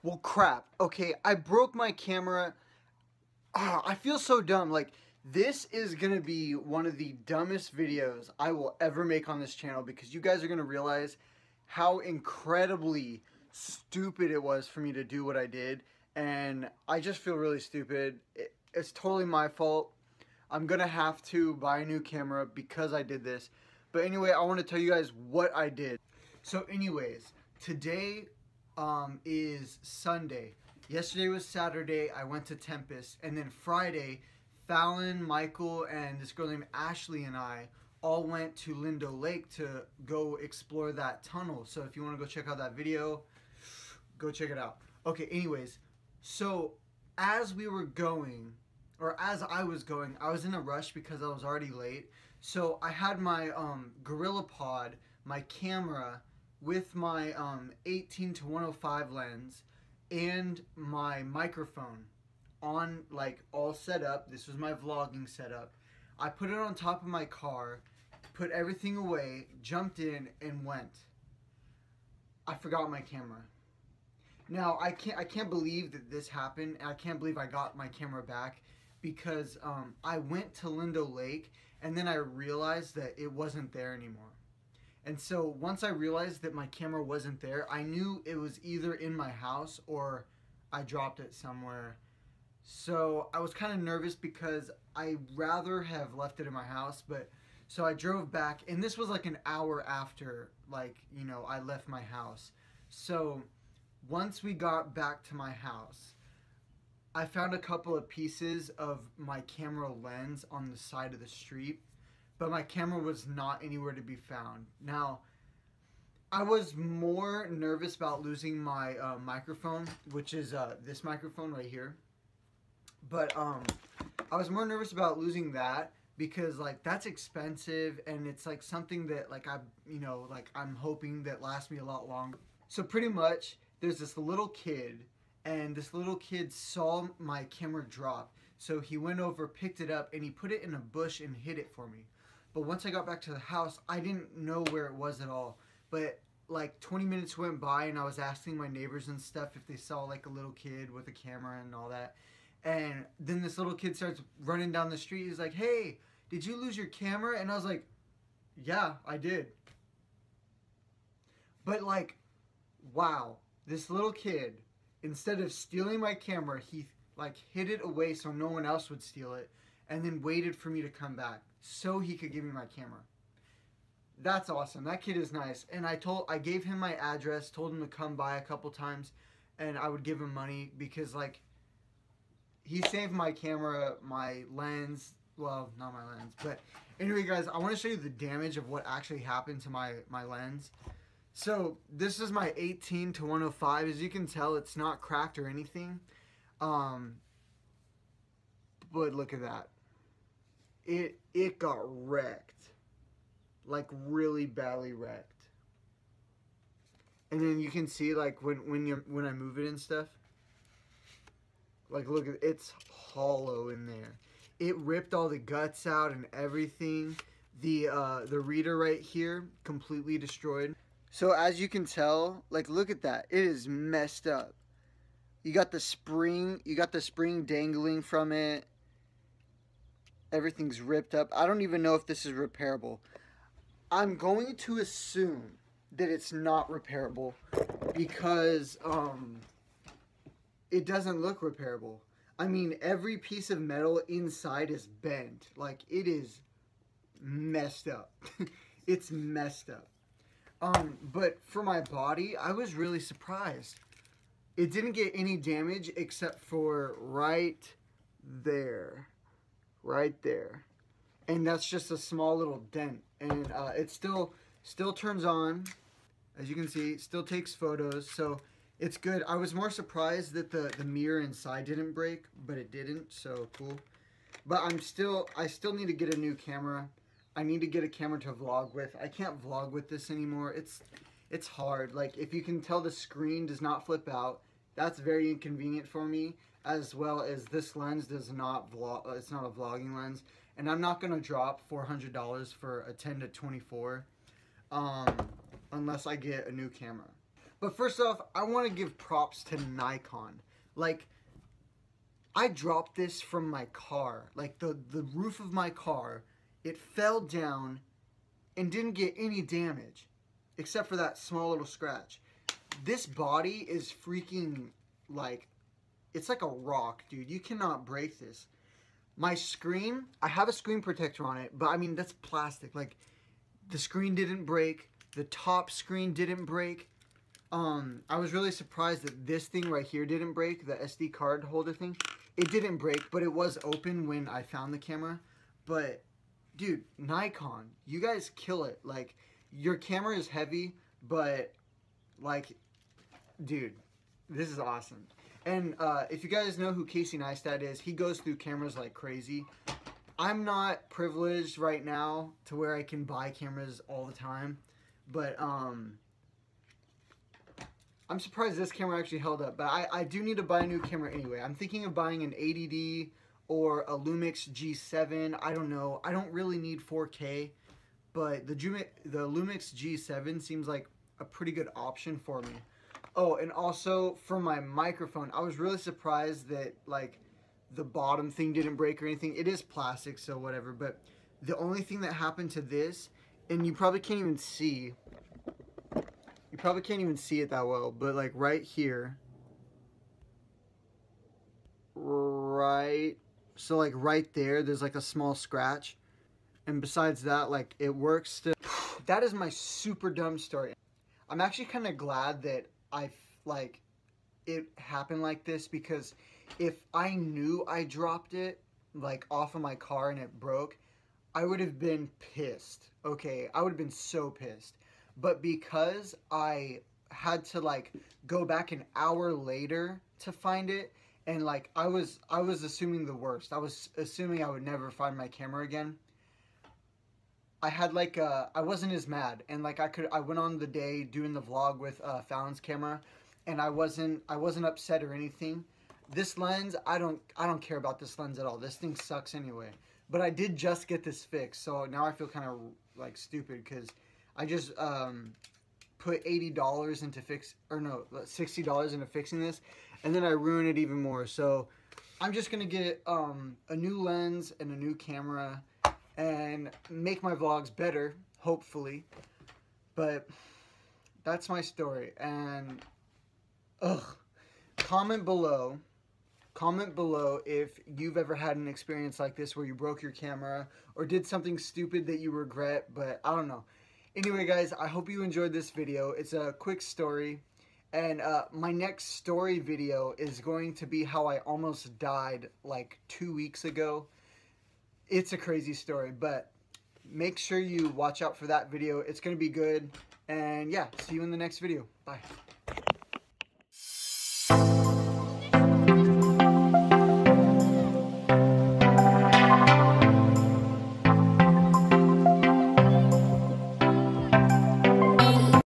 Well, crap. Okay, I broke my camera. I feel so dumb. Like, this is gonna be one of the dumbest videos I will ever make on this channel because you guys are gonna realize how incredibly stupid it was for me to do what I did. And I just feel really stupid. It's totally my fault. I'm gonna have to buy a new camera because I did this. But anyway, I want to tell you guys what I did. So anyways, today is Sunday. Yesterday was Saturday. I went to Tempest, and then Friday, Fallon, Michael, and this girl named Ashley and I all went to Lindo Lake to go explore that tunnel. So if you want to go check out that video, go check it out. Okay, anyways, so as we were going, or as I was going, I was in a rush because I was already late. So I had my GorillaPod, my camera, with my 18 to 105 lens and my microphone on, like, all set up. This was my vlogging setup. I put it on top of my car, put everything away, jumped in, and went. I forgot my camera. Now I can't believe that this happened, and I can't believe I got my camera back because I went to Lindo Lake and then I realized that it wasn't there anymore. And so once I realized that my camera wasn't there, I knew it was either in my house or I dropped it somewhere. So I was kind of nervous because I'd rather have left it in my house, but so I drove back, and this was like an hour after, like, you know, I left my house. So once we got back to my house, I found a couple of pieces of my camera lens on the side of the street, but my camera was not anywhere to be found. Now, I was more nervous about losing my microphone, which is this microphone right here. But I was more nervous about losing that because, like, that's expensive, and it's like something that, like, I'm hoping that lasts me a lot longer. So pretty much, there's this little kid, and this little kid saw my camera drop. So he went over, picked it up, and he put it in a bush and hid it for me. But once I got back to the house, I didn't know where it was at all. But like 20 minutes went by, and I was asking my neighbors and stuff if they saw like a little kid with a camera and all that. And then this little kid starts running down the street. He's like, "Hey, did you lose your camera?" And I was like, "Yeah, I did." But like, wow, this little kid, instead of stealing my camera, he like hid it away so no one else would steal it, and then waited for me to come back so he could give me my camera. That's awesome. That kid is nice. And I gave him my address, told him to come by a couple times, and I would give him money because, like, he saved my camera, my lens. Well, not my lens, but anyway, guys, I want to show you the damage of what actually happened to my lens. So this is my 18 to 105. As you can tell, it's not cracked or anything. But look at that. It got wrecked, like really badly wrecked. And then you can see, like, when I move it and stuff, like, look at it's hollow in there. It ripped all the guts out and everything. The reader right here completely destroyed. So as you can tell, like, look at that. It is messed up. You got the spring dangling from it. Everything's ripped up. I don't even know if this is repairable. I'm going to assume that it's not repairable because it doesn't look repairable. I mean, every piece of metal inside is bent. Like, it is messed up. It's messed up. But for my body, I was really surprised. It didn't get any damage except for right there. Right there. And that's just a small little dent. And it still turns on. As you can see, still takes photos. So it's good. I was more surprised that the mirror inside didn't break, but it didn't. So cool. But I still need to get a new camera. I need to get a camera to vlog with. I can't vlog with this anymore. It's hard. Like, if you can tell, the screen does not flip out. That's very inconvenient for me, as well as this lens does not vlog. It's not a vlogging lens, and I'm not gonna drop $400 for a 10 to 24 unless I get a new camera. But first off, I want to give props to Nikon. Like, I dropped this from my car, like the roof of my car. It fell down and didn't get any damage, except for that small little scratch. This body is freaking, like, it's like a rock, dude. You cannot break this. My screen, I have a screen protector on it, but I mean, that's plastic. Like, the screen didn't break. The top screen didn't break. I was really surprised that this thing right here didn't break, the SD card holder thing. It didn't break, but it was open when I found the camera. But, dude, Nikon, you guys kill it. Like, your camera is heavy, but, like, dude, this is awesome. And if you guys know who Casey Neistat is, he goes through cameras like crazy. I'm not privileged right now to where I can buy cameras all the time, but I'm surprised this camera actually held up. But I do need to buy a new camera anyway. I'm thinking of buying an 80D or a Lumix G7. I don't know. I don't really need 4K, but the Lumix G7 seems like a pretty good option for me. Oh, and also for my microphone, I was really surprised that, like, the bottom thing didn't break or anything. It is plastic, so whatever. But the only thing that happened to this, and you probably can't even see, it that well, but like right here, so like right there, there's like a small scratch. And besides that, like, it works still. That is my super dumb story. I'm actually kind of glad that it happened like this, because if I knew I dropped it like off of my car and it broke, I would have been pissed. Okay, I would have been so pissed. But because I had to like go back an hour later to find it, and like I was assuming the worst. I was assuming I would never find my camera again. I had like I wasn't as mad, and like I went on the day doing the vlog with Fallon's camera, and I wasn't upset or anything. This lens, I don't care about this lens at all. This thing sucks anyway. But I did just get this fixed, so now I feel kind of like stupid because I just put $80 into $60 into fixing this, and then I ruined it even more. So I'm just gonna get a new lens and a new camera and make my vlogs better, hopefully. But that's my story. And comment below if you've ever had an experience like this where you broke your camera or did something stupid that you regret. But I don't know. Anyway, guys, I hope you enjoyed this video. It's a quick story, and my next story video is going to be how I almost died like 2 weeks ago. It's a crazy story, but make sure you watch out for that video. It's going to be good. And yeah, see you in the next video. Bye.